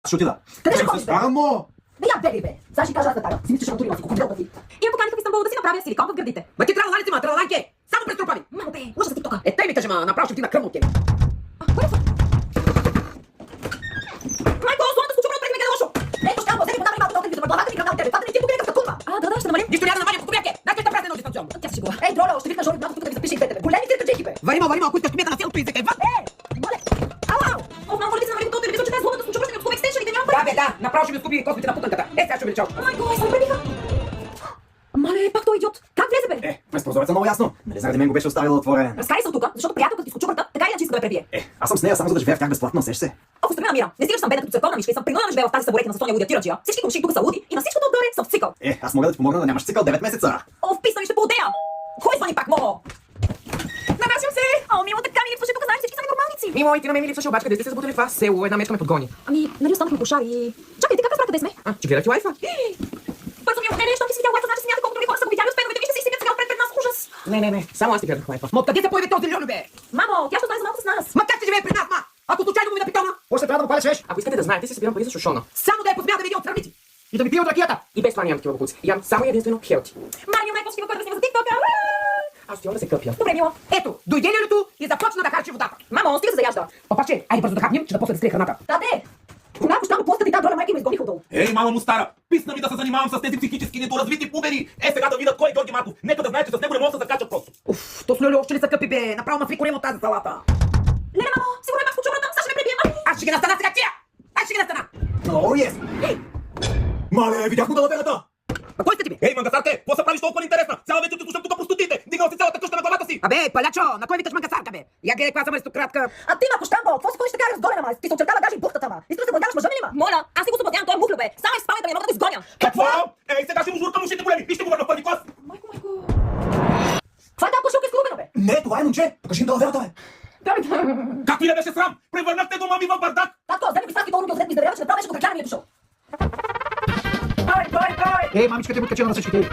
Ще отида. Къде ще Се ходиш, бе? старам, мо! Бе, я бегай, бе. Сега ще кажа аз деталя. Си мислиш, че натурила си, конкретно ти. И ме поканиха в Истанбул да си направя силикон в гърдите. Ма ти тралалици, ма, тралаланке! Само през трупави! Мамо, бе, лъжа за тиктока. Е, тъй ми кажи, ма, направо ще ти на кръвно от тебе. Кой е това? Майко, злоната случва преди ме лошо. Ето, ще вземи подавай малко толкова, главата ми кръвна от тебе. Това да не ти покрие като кумба. Да, ще намалим. Нищо няма да намалим, купяке! Дай да празне ножи станционно. Тя се шегува. Ей, Дроля, ще викна Жори малко тук да ви запише и двете, бе. Големи циркаджехи, бе. Варима, ако искаш кмета на селото и се кайва. Моля. Ау! О, мамо, ли се намали от телевизор, че тази злоната случва, ще ми откува екстеншените, нямам Да, пари. бе, да, направо ще ми скупи космите на путанката. Е, сега ще увеличал. Майко, се пребиха. Мале, пак той идиот. Как влезе, бе? През прозореца много ясно. Нали заради мен го беше оставила отворен. Разкарай се от тук, защото приятелката ти скочи врата, така иначе иска да ме пребие. Аз съм с нея само за да живея в тях безплатно, сеш се. О, остави ме намира. Не стига, че съм бедна като църковна мишка и съм принудена да живея в тази съборети на състония лудия тираджия. Всички комши тук са луди и на всичкото отгоре съм в цикъл. Аз мога да ти помогна да нямаш цикъл 9 месеца. О, вписване ще поудея. Кой звъни пак, Момо? Набасям се! О, мило, така ми липсваше, тук знаем, всички са ненормалници. Мимо, и ти на мен ми липсваше обаче, къде сте се забутали в това село, една мечка ме подгони. Ами, нали останахме пошари? Чакай, ти как разбра къде сме? Че гледа ти лайфа? Бързо ми отнене, щом ти си видял лайфа, значи смята колко други хора са го видяли, успеновете ви ще се изсипят сега пред нас. Ужас! Не, само аз ти гледах лайфа. Ма къде се появи този Льоно, бе? Мамо, тя ще знае за малко с нас. Ма как ще живее при нас, ма? Ако случайно му ми напитона? Още трябва да му палиш, веш. Ако искате да знаете, си събирам пари за шушона. Само да я посмя да видя от сравници. И да ми пие от ракията. И без това нямам такива бокуци. Ям само единствено хелти. Марио, майко, ще го да снима за тиктока. Аз отивам да се къпя. Добре, мило. Ето, дойде лялето и започна да харчи водата. Мамо, стига се заяжда. Папаче, айде бързо да хапнем, че да после да скрие храната. Таде! Понякога щам постата и тази Дроля майка ме изгониха отдолу. Ей, мама му стара! Писна ми да се занимавам с тези психически недоразвити пубери! Е, сега да видят кой е Георги Марков! Нека да знае, че с него не мога да се закачат просто! Уф, то с Льолю още ли са къпи, бе? Направо ма фрикорем от тази салата. Леле, мамо, сигурно е пак случва там, сега ще ме пребие. Аз ще ги настана сега тия! Аз ще ги настана! О, ес! Мале, видях му далаверата! А кой сте ти, бе? Ей, мангасарке! Какво се правиш толкова интересна? Цяла вечер те слушам тук простотите! Дигнал си цялата къща на главата си! Абе, палячо, на кой викаш мангасарка, бе? Я гледай каква съм аристократка. А ти, мако щамбо, какво си ходиш така разгорена, ма? Ти се очертава даже и бухтата, ма. Искаш да се бъдяваш мъжа ми ли, ма? Моля, аз си го събъдявам, той е мухлю, бе. Само и в спалнята ми, не мога да го изгоня. Какво? Ей, сега ще му журкам ушите големи! И ще го върна в първи клас! Майко. Това е тази кошилка изколубена, бе. Не, това е момче! Покажи им далаверата, бе! Както и да беше срам! Превърнахте дома ми в бардак! Татко, вземи ги сладки толкова, ми заверява, че направо вече до кракляна ми е дошъл. Ей, мамичка те му качена на всичките.